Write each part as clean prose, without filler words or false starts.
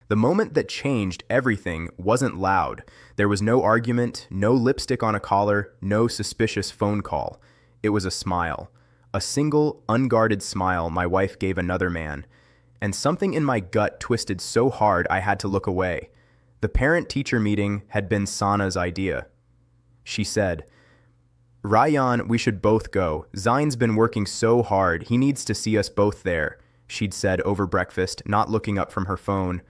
The moment that changed everything wasn't loud. There was no argument, no lipstick on a collar, no suspicious phone call. It was a smile. A single, unguarded smile my wife gave another man. And something in my gut twisted so hard I had to look away. The parent-teacher meeting had been Sana's idea. She said, "Ryan, we should both go. Zain's been working so hard. He needs to see us both there," she'd said over breakfast, not looking up from her phone.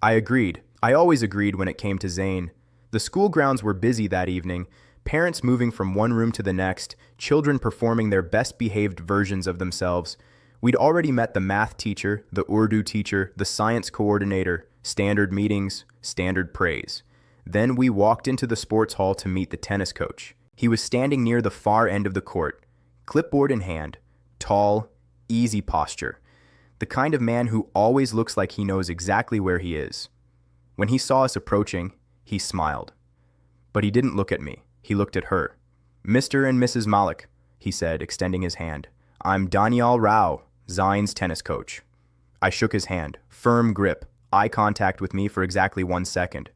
I agreed. I always agreed when it came to Zain. The school grounds were busy that evening, parents moving from one room to the next, children performing their best-behaved versions of themselves. We'd already met the math teacher, the Urdu teacher, the science coordinator, standard meetings, standard praise. Then we walked into the sports hall to meet the tennis coach. He was standing near the far end of the court, clipboard in hand, tall, easy posture. The kind of man who always looks like he knows exactly where he is. When he saw us approaching, he smiled. But he didn't look at me. He looked at her. "Mr. and Mrs. Malik," he said, extending his hand. "I'm Danial Rao, Zain's tennis coach." I shook his hand, firm grip, eye contact with me for exactly 1 second.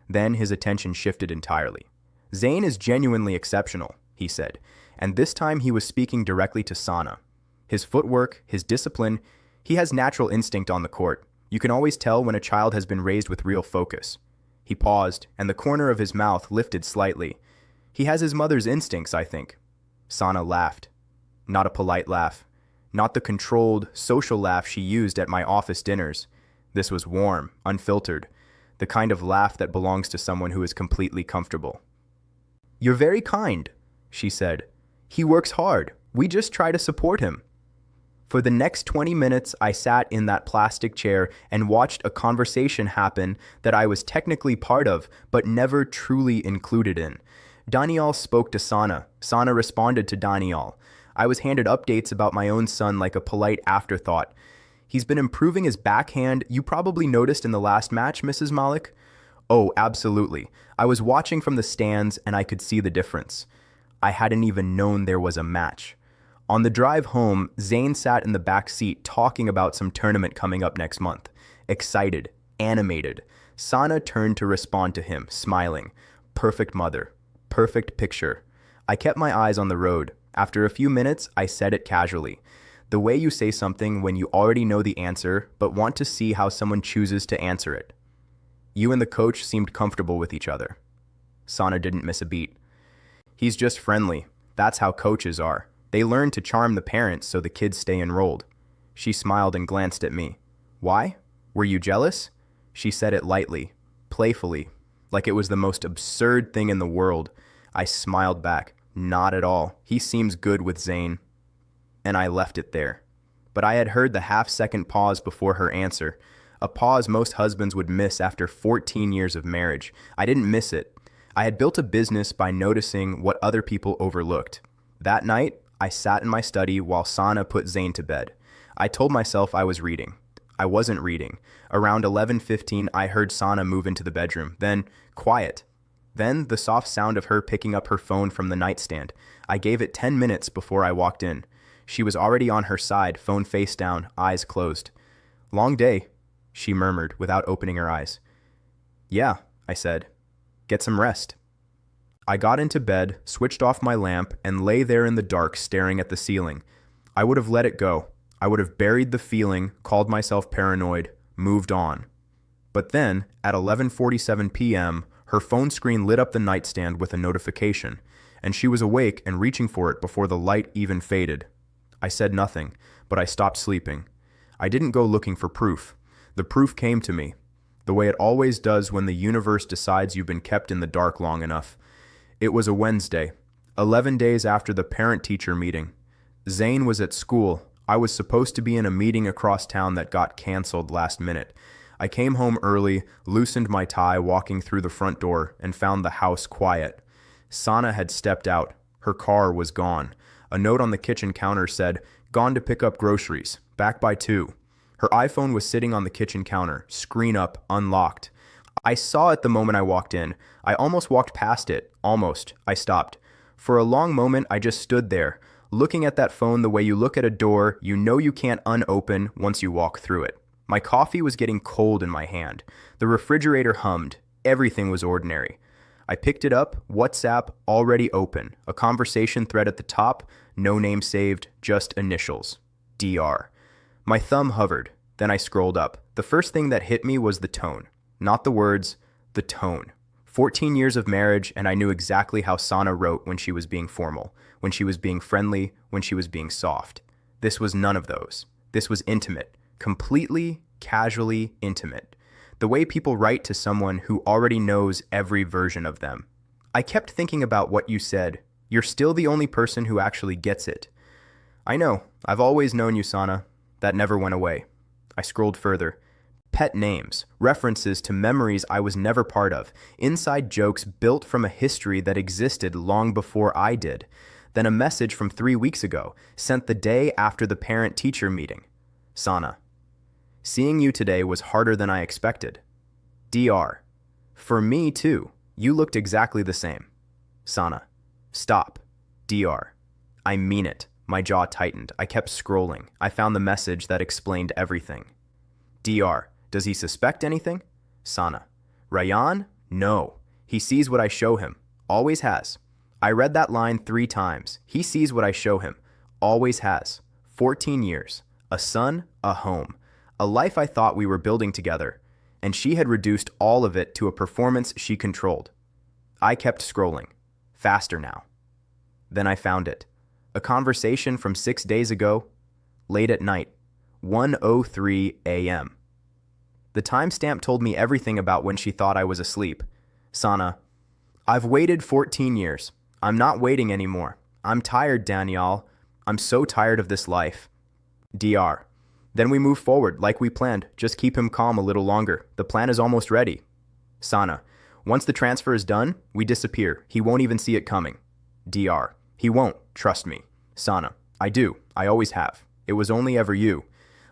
Then his attention shifted entirely. "Zain is genuinely exceptional," he said, and this time he was speaking directly to Sana. His footwork, his discipline, he has natural instinct on the court. You can always tell when a child has been raised with real focus. He paused, and the corner of his mouth lifted slightly. "He has his mother's instincts, I think." Sana laughed. Not a polite laugh. Not the controlled, social laugh she used at my office dinners. This was warm, unfiltered, the kind of laugh that belongs to someone who is completely comfortable. "You're very kind," she said. "He works hard. We just try to support him." For the next 20 minutes, I sat in that plastic chair and watched a conversation happen that I was technically part of, but never truly included in. Daniel spoke to Sana. Sana responded to Daniel. I was handed updates about my own son like a polite afterthought. "He's been improving his backhand. You probably noticed in the last match, Mrs. Malik?" "Oh, absolutely. I was watching from the stands and I could see the difference." I hadn't even known there was a match. On the drive home, Zain sat in the back seat talking about some tournament coming up next month. Excited, animated. Sana turned to respond to him, smiling. Perfect mother. Perfect picture. I kept my eyes on the road. After a few minutes, I said it casually. The way you say something when you already know the answer, but want to see how someone chooses to answer it. "You and the coach seemed comfortable with each other." Sana didn't miss a beat. "He's just friendly. That's how coaches are. They learn to charm the parents so the kids stay enrolled." She smiled and glanced at me. "Why? Were you jealous?" She said it lightly, playfully, like it was the most absurd thing in the world. I smiled back. "Not at all. He seems good with Zain." And I left it there. But I had heard the half-second pause before her answer, a pause most husbands would miss after 14 years of marriage. I didn't miss it. I had built a business by noticing what other people overlooked. That night, I sat in my study while Sana put Zain to bed. I told myself I was reading. I wasn't reading. Around 11:15, I heard Sana move into the bedroom. Then, quiet. Then, the soft sound of her picking up her phone from the nightstand. I gave it 10 minutes before I walked in. She was already on her side, phone face down, eyes closed. "Long day," she murmured without opening her eyes. "Yeah," I said. "Get some rest." I got into bed, switched off my lamp, and lay there in the dark staring at the ceiling. I would have let it go. I would have buried the feeling, called myself paranoid, moved on. But then, at 11:47 p.m., her phone screen lit up the nightstand with a notification, and she was awake and reaching for it before the light even faded. I said nothing, but I stopped sleeping. I didn't go looking for proof. The proof came to me, the way it always does when the universe decides you've been kept in the dark long enough. It was a Wednesday, 11 days after the parent-teacher meeting. Zain was at school. I was supposed to be in a meeting across town that got canceled last minute. I came home early, loosened my tie walking through the front door, and found the house quiet. Sana had stepped out. Her car was gone. A note on the kitchen counter said, "Gone to pick up groceries. Back by 2." Her iPhone was sitting on the kitchen counter, screen up, unlocked. I saw it the moment I walked in. I almost walked past it. Almost. I stopped. For a long moment, I just stood there, looking at that phone the way you look at a door you know you can't unopen once you walk through it. My coffee was getting cold in my hand. The refrigerator hummed. Everything was ordinary. I picked it up, WhatsApp already open, a conversation thread at the top, no name saved, just initials. DR. My thumb hovered, then I scrolled up. The first thing that hit me was the tone. Not the words, the tone. 14 years of marriage, and I knew exactly how Sana wrote when she was being formal, when she was being friendly, when she was being soft. This was none of those. This was intimate, completely, casually intimate. The way people write to someone who already knows every version of them. I kept thinking about what you said. You're still the only person who actually gets it. I know. I've always known you, Sana. That never went away. I scrolled further. Pet names, references to memories I was never part of, inside jokes built from a history that existed long before I did. Then a message from 3 weeks ago, sent the day after the parent-teacher meeting. Sana. Seeing you today was harder than I expected. DR. For me, too. You looked exactly the same. Sana. Stop. DR. I mean it. My jaw tightened. I kept scrolling. I found the message that explained everything. DR. Does he suspect anything? Sana. Ryan? No. He sees what I show him. Always has. I read that line 3 times. He sees what I show him. Always has. 14 years. A son, a home. A life I thought we were building together. And she had reduced all of it to a performance she controlled. I kept scrolling. Faster now. Then I found it. A conversation from 6 days ago. Late at night. 1:03 a.m. The timestamp told me everything about when she thought I was asleep. Sana. I've waited 14 years. I'm not waiting anymore. I'm tired, Danielle. I'm so tired of this life. DR. Then we move forward like we planned. Just keep him calm a little longer. The plan is almost ready. Sana. Once the transfer is done, we disappear. He won't even see it coming. DR. He won't. Trust me. Sana. I do. I always have. It was only ever you.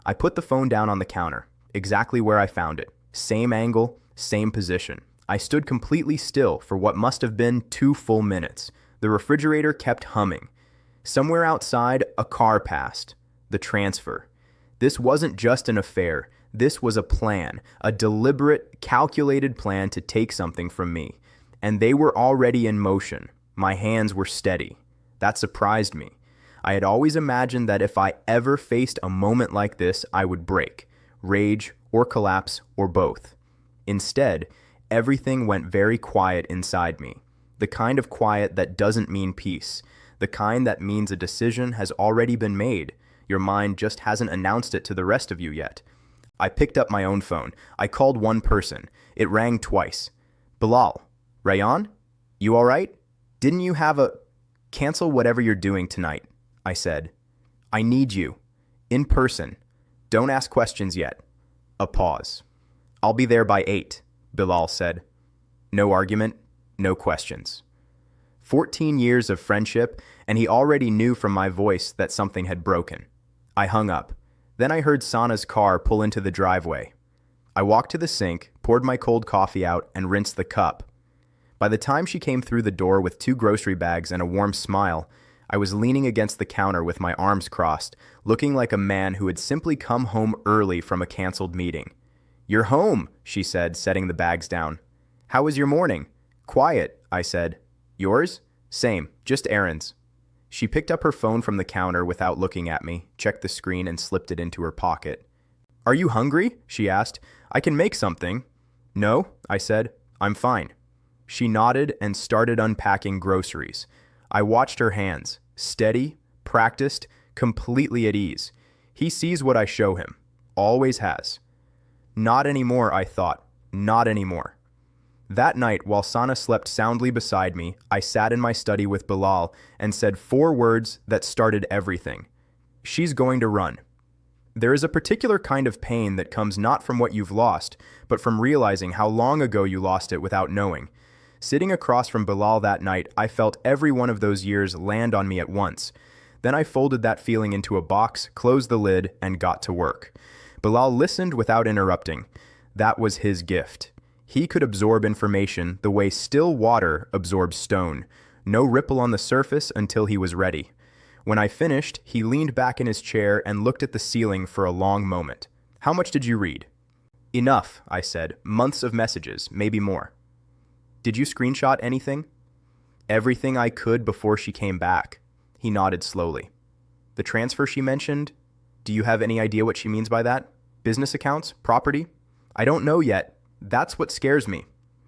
I put the phone down on the counter. Exactly where I found it. Same angle, same position. I stood completely still for what must have been 2 full minutes. The refrigerator kept humming. Somewhere outside, a car passed. The transfer. This wasn't just an affair. This was a plan, a deliberate, calculated plan to take something from me. And they were already in motion. My hands were steady. That surprised me. I had always imagined that if I ever faced a moment like this, I would break. Rage, or collapse, or both. Instead, everything went very quiet inside me. The kind of quiet that doesn't mean peace. The kind that means a decision has already been made. Your mind just hasn't announced it to the rest of you yet. I picked up my own phone. I called one person. It rang twice. Bilal. Rayan? You all right? Didn't you have a... Cancel whatever you're doing tonight, I said. I need you. In person. Don't ask questions yet. A pause. I'll be there by 8, Bilal said. No argument, no questions. 14 years of friendship, and he already knew from my voice that something had broken. I hung up. Then I heard Sana's car pull into the driveway. I walked to the sink, poured my cold coffee out, and rinsed the cup. By the time she came through the door with 2 grocery bags and a warm smile, I was leaning against the counter with my arms crossed, looking like a man who had simply come home early from a canceled meeting. You're home, she said, setting the bags down. How was your morning? Quiet, I said. Yours? Same, just errands. She picked up her phone from the counter without looking at me, checked the screen, and slipped it into her pocket. Are you hungry? She asked. I can make something. No, I said. I'm fine. She nodded and started unpacking groceries. I watched her hands, steady, practiced, completely at ease. He sees what I show him. Always has. Not anymore, I thought. Not anymore. That night, while Sana slept soundly beside me, I sat in my study with Bilal and said 4 words that started everything. She's going to run. There is a particular kind of pain that comes not from what you've lost, but from realizing how long ago you lost it without knowing. Sitting across from Bilal that night, I felt every one of those years land on me at once. Then I folded that feeling into a box, closed the lid, and got to work. Bilal listened without interrupting. That was his gift. He could absorb information the way still water absorbs stone. No ripple on the surface until he was ready. When I finished, he leaned back in his chair and looked at the ceiling for a long moment. How much did you read? Enough, I said. Months of messages, maybe more. Did you screenshot anything? Everything I could before she came back. He nodded slowly. The transfer she mentioned? Do you have any idea what she means by that? Business accounts? Property? I don't know yet. That's what scares me.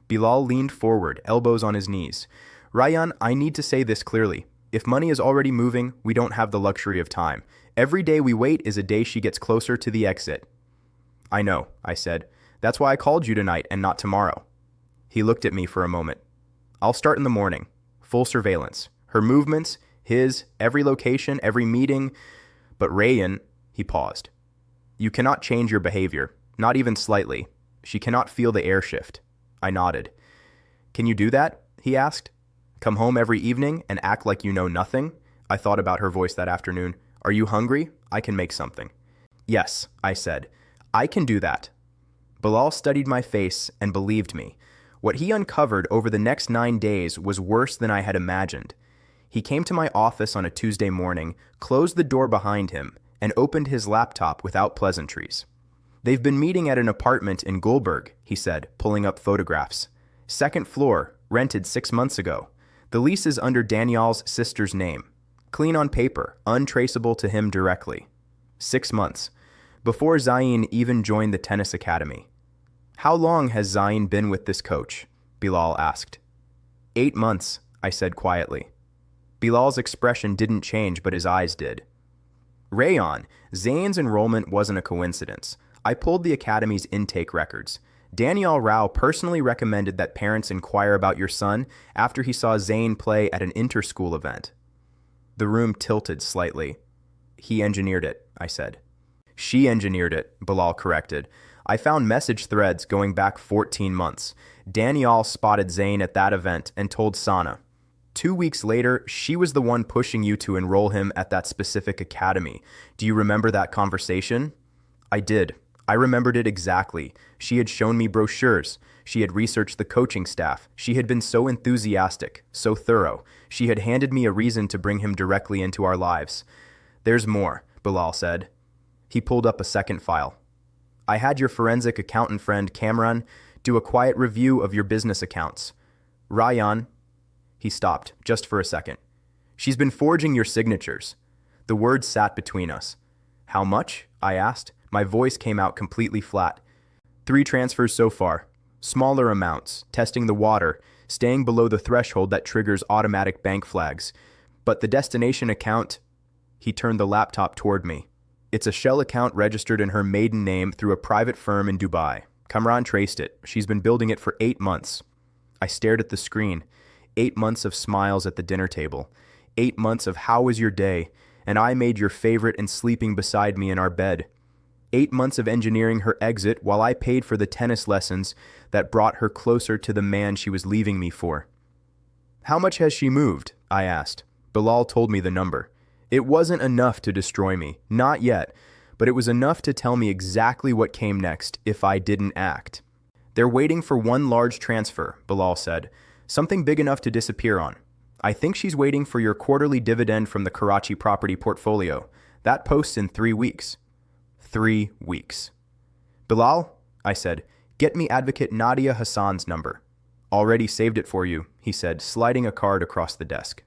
Bilal leaned forward, elbows on his knees. Rayyan, I need to say this clearly. If money is already moving, we don't have the luxury of time. Every day we wait is a day she gets closer to the exit. I know, I said. That's why I called you tonight and not tomorrow. He looked at me for a moment. I'll start in the morning. Full surveillance. Her movements, his, every location, every meeting. But Rayyan, he paused. You cannot change your behavior, not even slightly. She cannot feel the air shift. I nodded. Can you do that? He asked. Come home every evening and act like you know nothing? I thought about her voice that afternoon. Are you hungry? I can make something. Yes, I said. I can do that. Bilal studied my face and believed me. What he uncovered over the next 9 days was worse than I had imagined. He came to my office on a Tuesday morning, closed the door behind him, and opened his laptop without pleasantries. They've been meeting at an apartment in Gulberg, he said, pulling up photographs. Second floor, rented 6 months ago. The lease is under Daniel's sister's name. Clean on paper, untraceable to him directly. 6 months. Before Zayn even joined the tennis academy. How long has Zayn been with this coach? Bilal asked. 8 months, I said quietly. Bilal's expression didn't change, but his eyes did. Rayyan, Zayn's enrollment wasn't a coincidence. I pulled the academy's intake records. Daniel Rao personally recommended that parents inquire about your son after he saw Zayn play at an inter-school event. The room tilted slightly. He engineered it, I said. She engineered it, Bilal corrected. I found message threads going back 14 months. Daniel spotted Zayn at that event and told Sana. 2 weeks later, she was the one pushing you to enroll him at that specific academy. Do you remember that conversation? I did. I remembered it exactly. She had shown me brochures. She had researched the coaching staff. She had been so enthusiastic, so thorough. She had handed me a reason to bring him directly into our lives. There's more, Bilal said. He pulled up a second file. I had your forensic accountant friend, Kamran, do a quiet review of your business accounts. Rayyan, he stopped, just for a second. She's been forging your signatures. The words sat between us. How much? I asked. My voice came out completely flat. 3 transfers so far. Smaller amounts, testing the water, staying below the threshold that triggers automatic bank flags. But the destination account, he turned the laptop toward me. It's a shell account registered in her maiden name through a private firm in Dubai. Kamran traced it. She's been building it for 8 months. I stared at the screen. 8 months of smiles at the dinner table. 8 months of how was your day, and I made your favorite and sleeping beside me in our bed. 8 months of engineering her exit while I paid for the tennis lessons that brought her closer to the man she was leaving me for. How much has she moved? I asked. Bilal told me the number. It wasn't enough to destroy me, not yet, but it was enough to tell me exactly what came next if I didn't act. They're waiting for one large transfer, Bilal said, something big enough to disappear on. I think she's waiting for your quarterly dividend from the Karachi property portfolio. That posts in 3 weeks. 3 weeks. Bilal, I said, get me advocate Nadia Hassan's number. Already saved it for you, he said, sliding a card across the desk.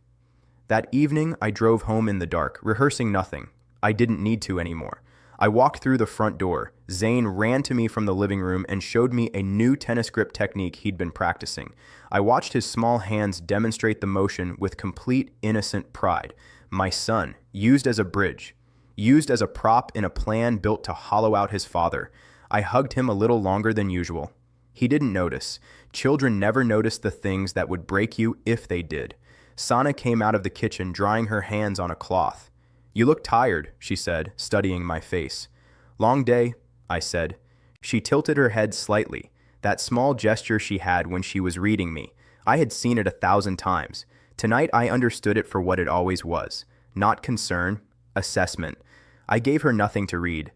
That evening, I drove home in the dark, rehearsing nothing. I didn't need to anymore. I walked through the front door. Zayn ran to me from the living room and showed me a new tennis grip technique he'd been practicing. I watched his small hands demonstrate the motion with complete innocent pride. My son, used as a bridge, used as a prop in a plan built to hollow out his father. I hugged him a little longer than usual. He didn't notice. Children never notice the things that would break you if they did. Sana came out of the kitchen, drying her hands on a cloth. You look tired, she said, studying my face. Long day, I said. She tilted her head slightly, that small gesture she had when she was reading me. I had seen it 1,000 times. Tonight I understood it for what it always was. Not concern, assessment. I gave her nothing to read.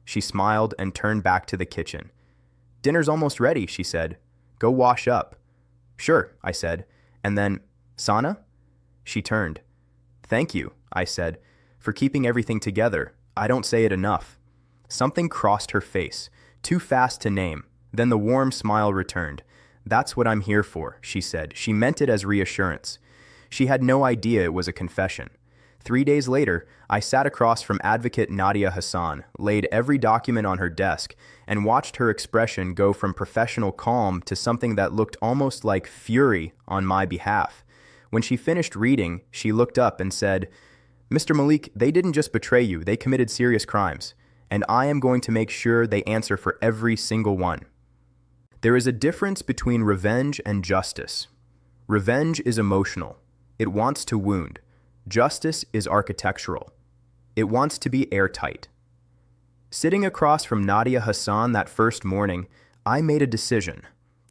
She smiled and turned back to the kitchen. Dinner's almost ready, she said. Go wash up. Sure, I said. And then, Sana? She turned. Thank you, I said, for keeping everything together. I don't say it enough. Something crossed her face, too fast to name. Then the warm smile returned. "That's what I'm here for," she said. She meant it as reassurance. She had no idea it was a confession. 3 days later, I sat across from advocate Nadia Hassan, laid every document on her desk, and watched her expression go from professional calm to something that looked almost like fury on my behalf. When she finished reading, she looked up and said, "Mr. Malik, they didn't just betray you, they committed serious crimes, and I am going to make sure they answer for every single one." There is a difference between revenge and justice. Revenge is emotional. It wants to wound. Justice is architectural. It wants to be airtight. Sitting across from Nadia Hassan that first morning, I made a decision.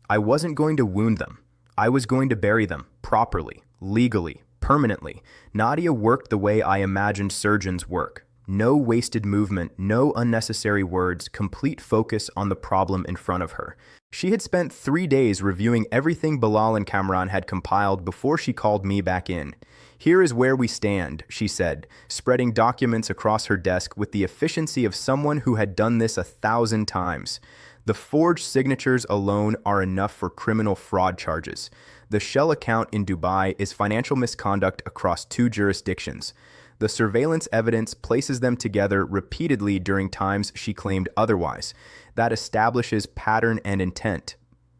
I wasn't going to wound them. I was going to bury them properly, legally, permanently. Nadia worked the way I imagined surgeons work. No wasted movement, no unnecessary words, complete focus on the problem in front of her. She had spent 3 days reviewing everything Bilal and Kamran had compiled before she called me back in. "Here is where we stand," she said, spreading documents across her desk with the efficiency of someone who had done this 1,000 times. The forged signatures alone are enough for criminal fraud charges. The shell account in Dubai is financial misconduct across 2 jurisdictions. The surveillance evidence places them together repeatedly during times she claimed otherwise. That establishes pattern and intent.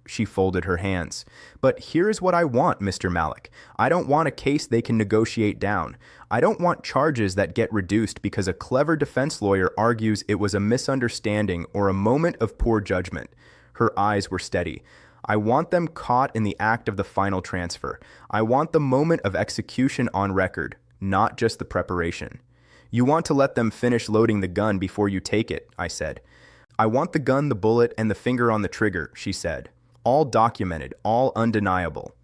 She folded her hands. "But here's what I want, Mr. Malik. I don't want a case they can negotiate down. I don't want charges that get reduced because a clever defense lawyer argues it was a misunderstanding or a moment of poor judgment." Her eyes were steady. "I want them caught in the act of the final transfer. I want the moment of execution on record, not just the preparation." "You want to let them finish loading the gun before you take it," I said. "I want the gun, the bullet, and the finger on the trigger," she said. "All documented, all undeniable."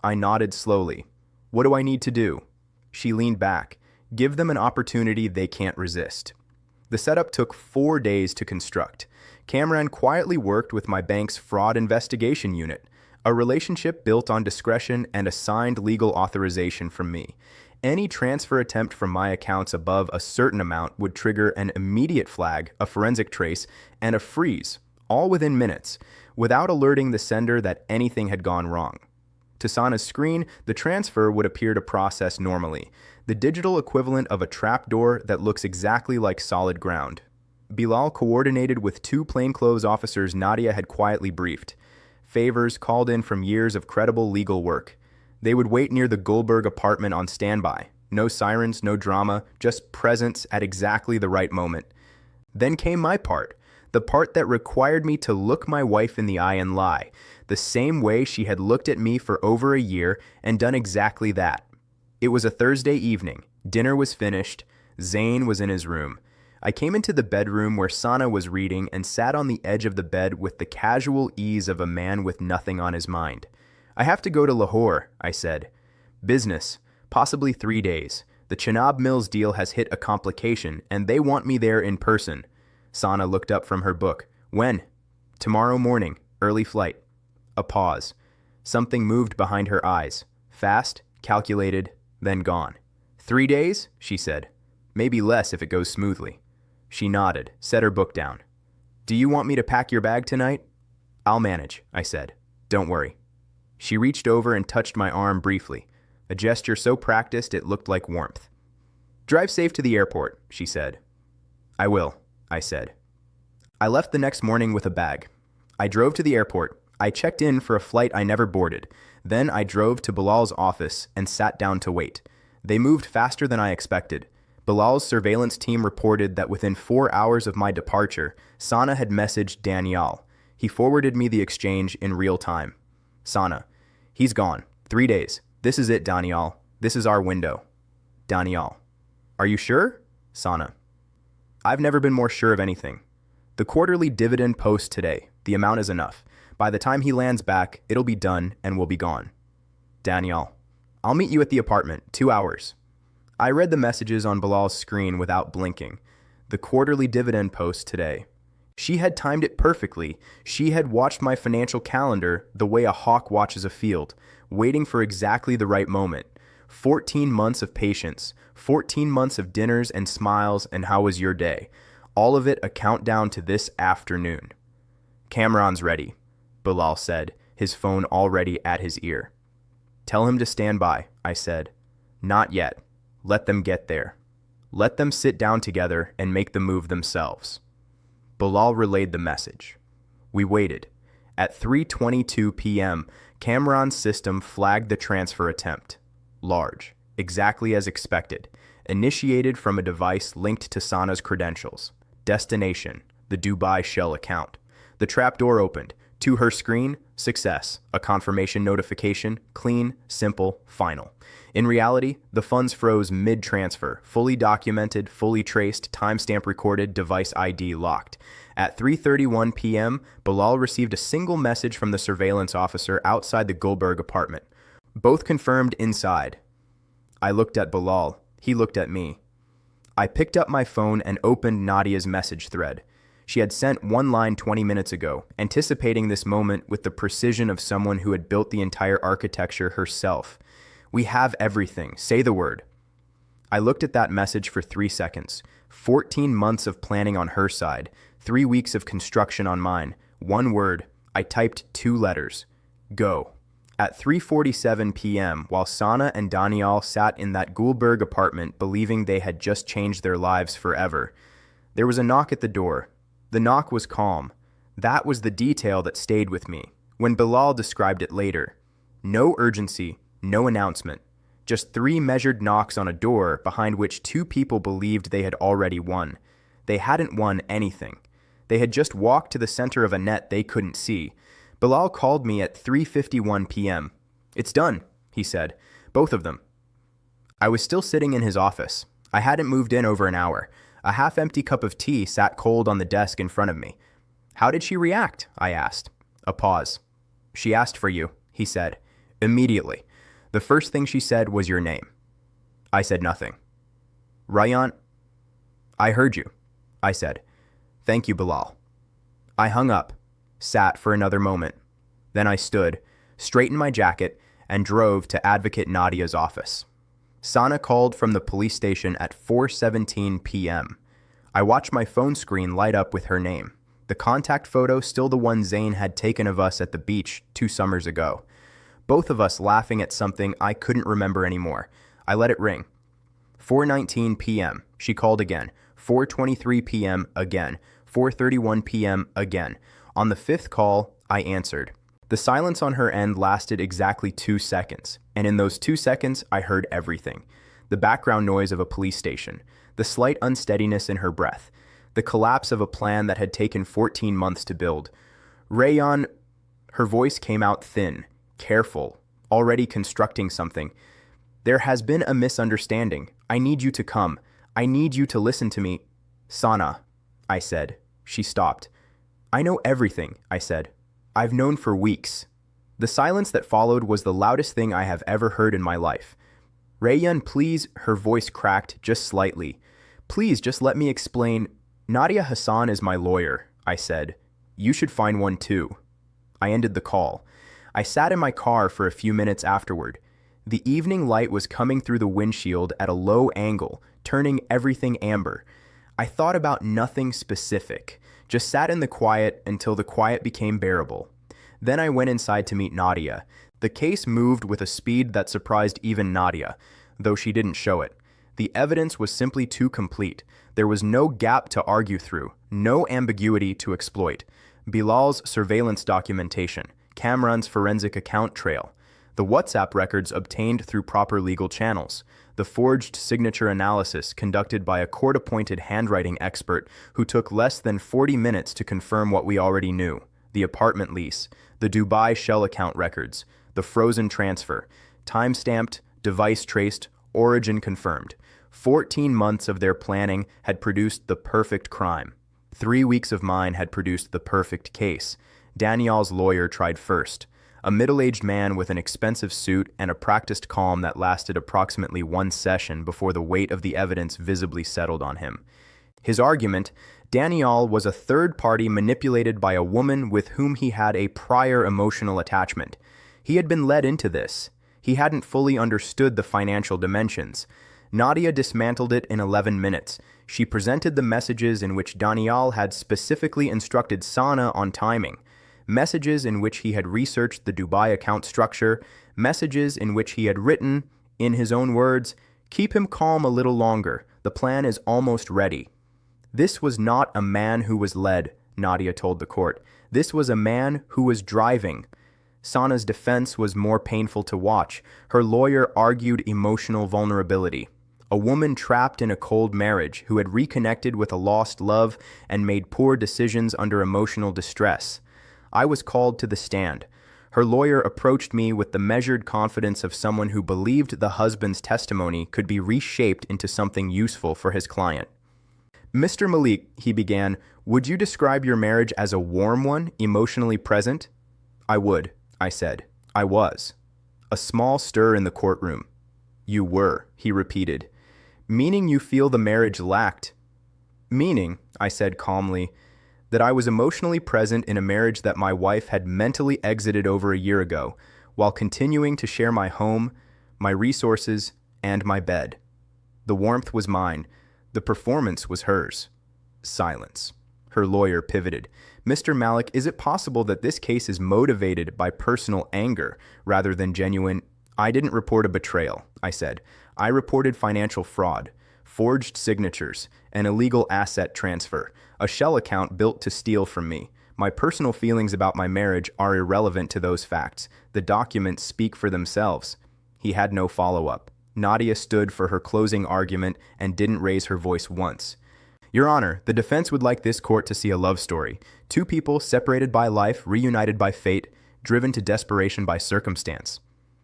I nodded slowly. "What do I need to do?" She leaned back. "Give them an opportunity they can't resist." The setup took 4 days to construct. Kamran quietly worked with my bank's fraud investigation unit, a relationship built on discretion and a signed legal authorization from me. Any transfer attempt from my accounts above a certain amount would trigger an immediate flag, a forensic trace, and a freeze, all within minutes, without alerting the sender that anything had gone wrong. To Sana's screen, the transfer would appear to process normally, the digital equivalent of a trapdoor that looks exactly like solid ground. Bilal coordinated with 2 plainclothes officers Nadia had quietly briefed. Favors called in from years of credible legal work. They would wait near the Goldberg apartment on standby. No sirens, no drama, just presence at exactly the right moment. Then came my part. The part that required me to look my wife in the eye and lie, the same way she had looked at me for over a year and done exactly that. It was a Thursday evening. Dinner was finished. Zain was in his room. I came into the bedroom where Sana was reading and sat on the edge of the bed with the casual ease of a man with nothing on his mind. "I have to go to Lahore," I said. "Business. Possibly 3 days. The Chenab Mills deal has hit a complication, and they want me there in person." Sana looked up from her book. "When?" "Tomorrow morning. Early flight." A pause. Something moved behind her eyes. Fast, calculated, then gone. 3 days?" she said. "Maybe less if it goes smoothly." She nodded, set her book down. "Do you want me to pack your bag tonight?" "I'll manage," I said. "Don't worry." She reached over and touched my arm briefly, a gesture so practiced it looked like warmth. "Drive safe to the airport," she said. "I will," I said. I left the next morning with a bag. I drove to the airport. I checked in for a flight I never boarded. Then I drove to Bilal's office and sat down to wait. They moved faster than I expected. Bilal's surveillance team reported that within 4 hours of my departure, Sana had messaged Daniel. He forwarded me the exchange in real time. Sana: "He's gone. 3 days. This is it, Daniel. This is our window." Daniel: "Are you sure?" Sana: "I've never been more sure of anything. The quarterly dividend post today. The amount is enough. By the time he lands back, it'll be done and we'll be gone." Daniel: "I'll meet you at the apartment. 2 hours." I read the messages on Bilal's screen without blinking. The quarterly dividend post today. She had timed it perfectly. She had watched my financial calendar the way a hawk watches a field, waiting for exactly the right moment. 14 months of patience, 14 months of dinners and smiles and how was your day. All of it a countdown to this afternoon. Cameron's ready, Bilal said, his phone already at his ear. Tell him to stand by, I said. Not yet. Let them get there. Let them sit down together and make the move themselves. Bilal relayed the message. We waited. At 3:22 p.m., Cameron's system flagged the transfer attempt. Large, exactly as expected, initiated from a device linked to Sana's credentials. Destination, the Dubai Shell account. The trapdoor opened. To her screen, success, a confirmation notification, clean, simple, final. In reality, the funds froze mid-transfer, fully documented, fully traced, timestamp recorded, device ID locked. At 3:31 p.m., Bilal received a single message from the surveillance officer outside the Gulberg apartment. Both confirmed inside. I looked at Bilal. He looked at me. I picked up my phone and opened Nadia's message thread. She had sent one line 20 minutes ago, anticipating this moment with the precision of someone who had built the entire architecture herself. We have everything. Say the word. I looked at that message for 3 seconds. 14 months of planning on her side, 3 weeks of construction on mine. One word. I typed 2 letters. Go. At 3:47 p.m., while Sana and Daniel sat in that Gulberg apartment believing they had just changed their lives forever, there was a knock at the door. The knock was calm. That was the detail that stayed with me. When Bilal described it later. No urgency, no announcement. Just 3 measured knocks on a door behind which 2 people believed they had already won. They hadn't won anything. They had just walked to the center of a net they couldn't see. Bilal called me at 3:51 p.m. It's done, he said. Both of them. I was still sitting in his office. I hadn't moved in over an hour. A half-empty cup of tea sat cold on the desk in front of me. How did she react? I asked. A pause. She asked for you, he said. Immediately. The first thing she said was your name. I said nothing. Rayyan? I heard you, I said. Thank you, Bilal. I hung up, sat for another moment. Then I stood, straightened my jacket, and drove to Advocate Nadia's office. Sana called from the police station at 4:17 p.m. I watched my phone screen light up with her name. The contact photo still the one Zayn had taken of us at the beach 2 summers ago. Both of us laughing at something I couldn't remember anymore. I let it ring. 4:19 p.m. She called again. 4:23 p.m. again. 4:31 p.m. again. On the 5th call, I answered. The silence on her end lasted exactly 2 seconds, and in those 2 seconds, I heard everything. The background noise of a police station, the slight unsteadiness in her breath, the collapse of a plan that had taken 14 months to build. Rayyan, her voice came out thin, careful, already constructing something. There has been a misunderstanding. I need you to come. I need you to listen to me. Sana, I said. She stopped. I know everything, I said. I've known for weeks. The silence that followed was the loudest thing I have ever heard in my life. Rayyan, please, her voice cracked just slightly. Please just let me explain. Nadia Hassan is my lawyer, I said. You should find one too. I ended the call. I sat in my car for a few minutes afterward. The evening light was coming through the windshield at a low angle, turning everything amber. I thought about nothing specific. Just sat in the quiet until the quiet became bearable. Then I went inside to meet Nadia. The case moved with a speed that surprised even Nadia, though she didn't show it. The evidence was simply too complete. There was no gap to argue through, no ambiguity to exploit. Bilal's surveillance documentation, Cameron's forensic account trail, the WhatsApp records obtained through proper legal channels, the forged signature analysis conducted by a court-appointed handwriting expert who took less than 40 minutes to confirm what we already knew, the apartment lease, the Dubai Shell account records, the frozen transfer, time-stamped, device traced, origin confirmed. 14 months of their planning had produced the perfect crime. 3 weeks of mine had produced the perfect case. Daniel's lawyer tried first. A middle-aged man with an expensive suit and a practiced calm that lasted approximately 1 session before the weight of the evidence visibly settled on him. His argument, Daniel was a third party manipulated by a woman with whom he had a prior emotional attachment. He had been led into this. He hadn't fully understood the financial dimensions. Nadia dismantled it in 11 minutes. She presented the messages in which Daniel had specifically instructed Sana on timing, messages in which he had researched the Dubai account structure, messages in which he had written, in his own words, "Keep him calm a little longer. The plan is almost ready." This was not a man who was led, Nadia told the court. This was a man who was driving. Sana's defense was more painful to watch. Her lawyer argued emotional vulnerability. A woman trapped in a cold marriage who had reconnected with a lost love and made poor decisions under emotional distress. I was called to the stand. Her lawyer approached me with the measured confidence of someone who believed the husband's testimony could be reshaped into something useful for his client. "Mr. Malik," he began, "would you describe your marriage as a warm one, emotionally present?" "I would," I said. "I was." A small stir in the courtroom. "You were," he repeated. "Meaning you feel the marriage lacked?" "Meaning," I said calmly, "that I was emotionally present in a marriage that my wife had mentally exited over a year ago, while continuing to share my home, my resources, and my bed. The warmth was mine. The performance was hers." Silence. Her lawyer pivoted. "Mr. Malik, is it possible that this case is motivated by personal anger rather than genuine—" "I didn't report a betrayal," I said. "I reported financial fraud, forged signatures, an illegal asset transfer, a shell account built to steal from me. My personal feelings about my marriage are irrelevant to those facts. The documents speak for themselves." He had no follow-up. Nadia stood for her closing argument and didn't raise her voice once. "Your Honor, the defense would like this court to see a love story. Two people separated by life, reunited by fate, driven to desperation by circumstance."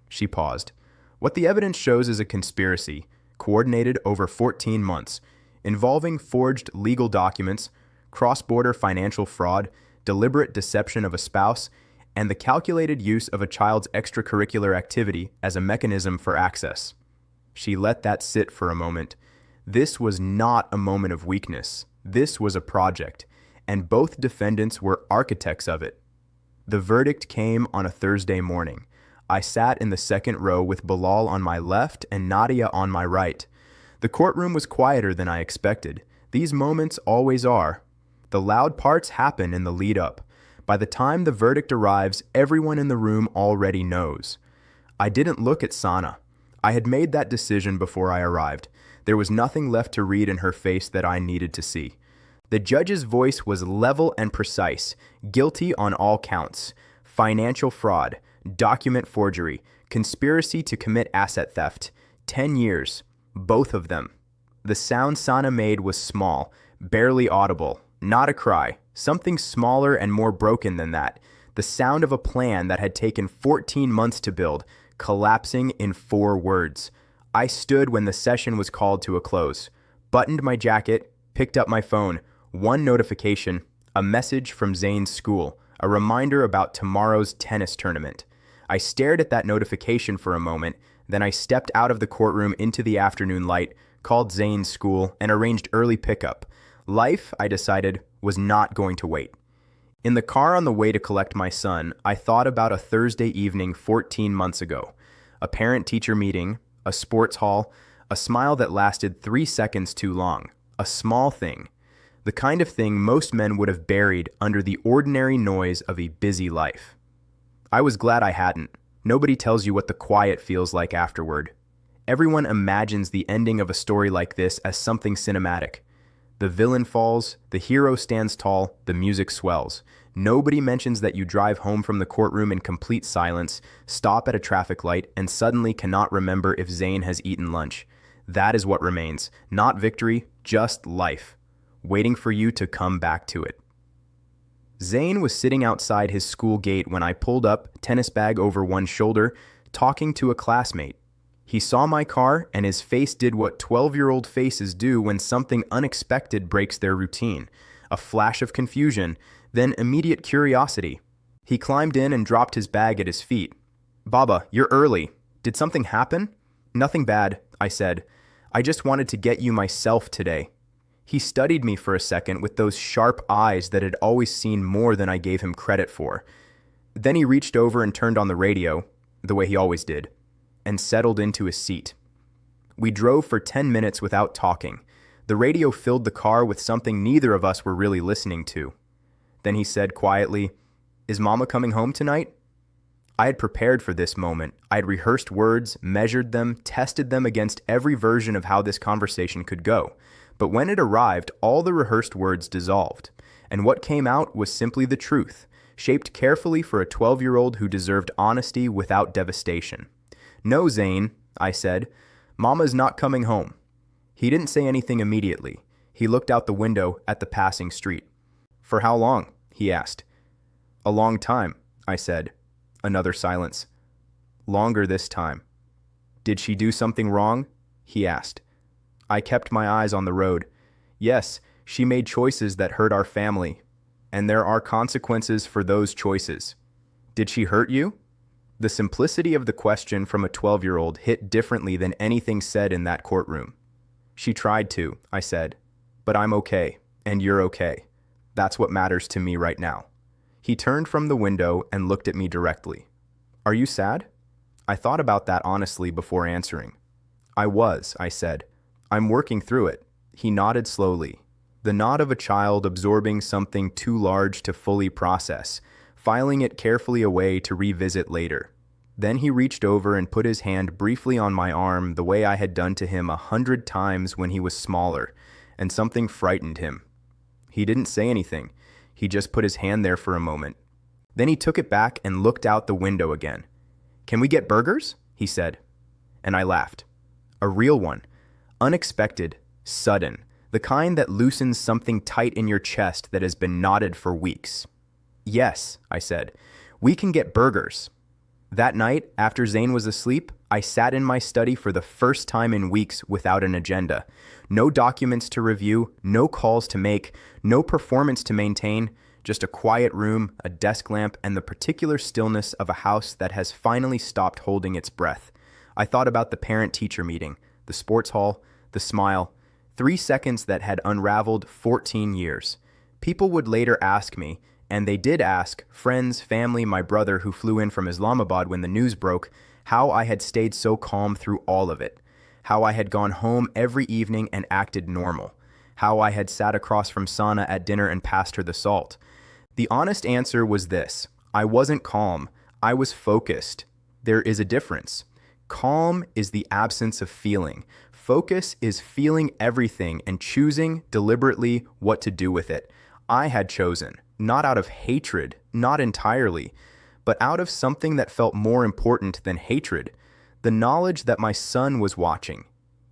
She paused. "What the evidence shows is a conspiracy, coordinated over 14 months, involving forged legal documents, cross-border financial fraud, deliberate deception of a spouse, and the calculated use of a child's extracurricular activity as a mechanism for access." She let that sit for a moment. This was not a moment of weakness. This was a project, and both defendants were architects of it. The verdict came on a Thursday morning. I sat in the second row with Bilal on my left and Nadia on my right. The courtroom was quieter than I expected. These moments always are. The loud parts happen in the lead-up. By the time the verdict arrives, everyone in the room already knows. I didn't look at Sana. I had made that decision before I arrived. There was nothing left to read in her face that I needed to see. The judge's voice was level and precise, guilty on all counts: financial fraud, document forgery, conspiracy to commit asset theft, 10 years, both of them. The sound Sana made was small, barely audible, not a cry, something smaller and more broken than that. The sound of a plan that had taken 14 months to build, collapsing in 4 words. I stood when the session was called to a close, buttoned my jacket, picked up my phone. One notification, a message from Zane's school, a reminder about tomorrow's tennis tournament. I stared at that notification for a moment, then I stepped out of the courtroom into the afternoon light, called Zane's school, and arranged early pickup. Life, I decided, was not going to wait. In the car on the way to collect my son, I thought about a Thursday evening 14 months ago. A parent-teacher meeting, a sports hall, a smile that lasted 3 seconds too long. A small thing. The kind of thing most men would have buried under the ordinary noise of a busy life. I was glad I hadn't. Nobody tells you what the quiet feels like afterward. Everyone imagines the ending of a story like this as something cinematic. The villain falls, the hero stands tall, the music swells. Nobody mentions that you drive home from the courtroom in complete silence, stop at a traffic light, and suddenly cannot remember if Zane has eaten lunch. That is what remains. Not victory, just life, waiting for you to come back to it. Zane was sitting outside his school gate when I pulled up, tennis bag over one shoulder, talking to a classmate. He saw my car, and his face did what 12-year-old faces do when something unexpected breaks their routine. A flash of confusion, then immediate curiosity. He climbed in and dropped his bag at his feet. "Baba, you're early. Did something happen?" "Nothing bad," I said. "I just wanted to get you myself today." He studied me for a second with those sharp eyes that had always seen more than I gave him credit for. Then he reached over and turned on the radio, the way he always did, and settled into his seat. We drove for 10 minutes without talking. The radio filled the car with something neither of us were really listening to. Then he said quietly, "Is Mama coming home tonight?" I had prepared for this moment. I had rehearsed words, measured them, tested them against every version of how this conversation could go. But when it arrived, all the rehearsed words dissolved. And what came out was simply the truth, shaped carefully for a 12-year-old who deserved honesty without devastation. "No, Zane," I said. "Mama's not coming home." He didn't say anything immediately. He looked out the window at the passing street. "For how long?" he asked. "A long time," I said. Another silence. "Longer this time." "Did she do something wrong?" he asked. I kept my eyes on the road. "Yes, she made choices that hurt our family, and there are consequences for those choices." "Did she hurt you?" The simplicity of the question from a 12-year-old hit differently than anything said in that courtroom. "She tried to," I said. "But I'm okay, and you're okay. That's what matters to me right now." He turned from the window and looked at me directly. "Are you sad?" I thought about that honestly before answering. "I was," I said. "I'm working through it." He nodded slowly, the nod of a child absorbing something too large to fully process, filing it carefully away to revisit later. Then he reached over and put his hand briefly on my arm the way I had done to him 100 times when he was smaller, and something frightened him. He didn't say anything. He just put his hand there for a moment. Then he took it back and looked out the window again. "Can we get burgers?" he said. And I laughed. A real one. Unexpected, sudden, the kind that loosens something tight in your chest that has been knotted for weeks. "Yes," I said. "We can get burgers." That night, after Zane was asleep, I sat in my study for the first time in weeks without an agenda. No documents to review, no calls to make, no performance to maintain, just a quiet room, a desk lamp, and the particular stillness of a house that has finally stopped holding its breath. I thought about the parent-teacher meeting, the sports hall, the smile, 3 seconds that had unraveled 14 years. People would later ask me, and they did ask, friends, family, my brother who flew in from Islamabad when the news broke, how I had stayed so calm through all of it, how I had gone home every evening and acted normal, how I had sat across from Sana at dinner and passed her the salt. The honest answer was this: I wasn't calm, I was focused. There is a difference. Calm is the absence of feeling. Focus is feeling everything and choosing deliberately what to do with it. I had chosen, not out of hatred, not entirely, but out of something that felt more important than hatred, the knowledge that my son was watching,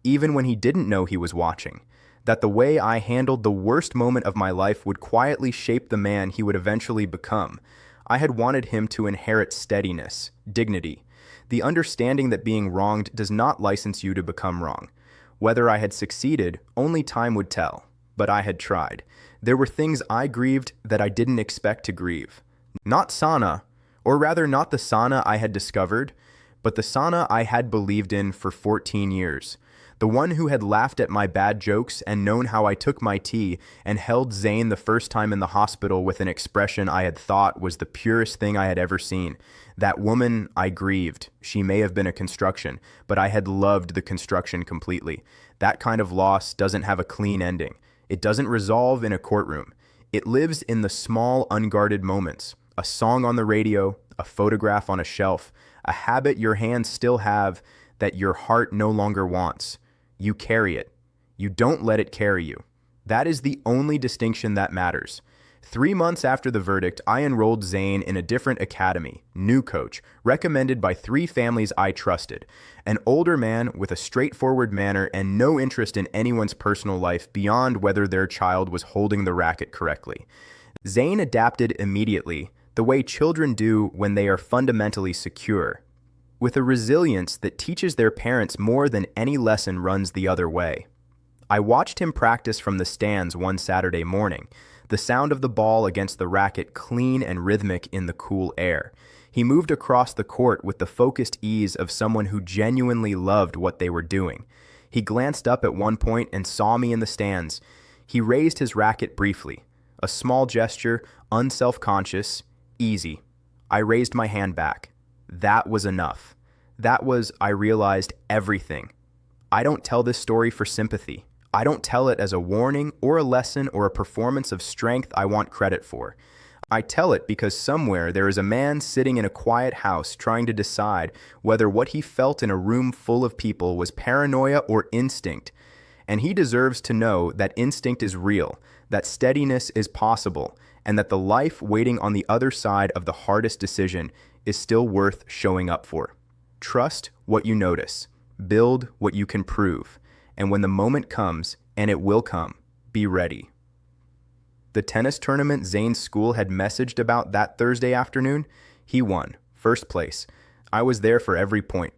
even when he didn't know he was watching, that the way I handled the worst moment of my life would quietly shape the man he would eventually become. I had wanted him to inherit steadiness, dignity, the understanding that being wronged does not license you to become wrong. Whether I had succeeded, only time would tell, but I had tried. There were things I grieved that I didn't expect to grieve. Not Sana, or rather not the Sana I had discovered, but the Sana I had believed in for 14 years. The one who had laughed at my bad jokes and known how I took my tea and held Zane the first time in the hospital with an expression I had thought was the purest thing I had ever seen. That woman I grieved. She may have been a construction, but I had loved the construction completely. That kind of loss doesn't have a clean ending. It doesn't resolve in a courtroom. It lives in the small, unguarded moments. A song on the radio, a photograph on a shelf, a habit your hands still have that your heart no longer wants. You carry it. You don't let it carry you. That is the only distinction that matters. 3 months after the verdict, I enrolled Zane in a different academy, new coach, recommended by 3 families I trusted. An older man with a straightforward manner and no interest in anyone's personal life beyond whether their child was holding the racket correctly. Zane adapted immediately, the way children do when they are fundamentally secure, with a resilience that teaches their parents more than any lesson runs the other way. I watched him practice from the stands one Saturday morning, the sound of the ball against the racket clean and rhythmic in the cool air. He moved across the court with the focused ease of someone who genuinely loved what they were doing. He glanced up at one point and saw me in the stands. He raised his racket briefly, a small gesture, unself-conscious, easy. I raised my hand back. That was enough. That was, I realized, everything. I don't tell this story for sympathy. I don't tell it as a warning or a lesson or a performance of strength I want credit for. I tell it because somewhere there is a man sitting in a quiet house trying to decide whether what he felt in a room full of people was paranoia or instinct. And he deserves to know that instinct is real, that steadiness is possible, and that the life waiting on the other side of the hardest decision is still worth showing up for. Trust what you notice. Build what you can prove. And when the moment comes, and it will come, be ready. The tennis tournament Zane's school had messaged about that Thursday afternoon, he won, first place. I was there for every point.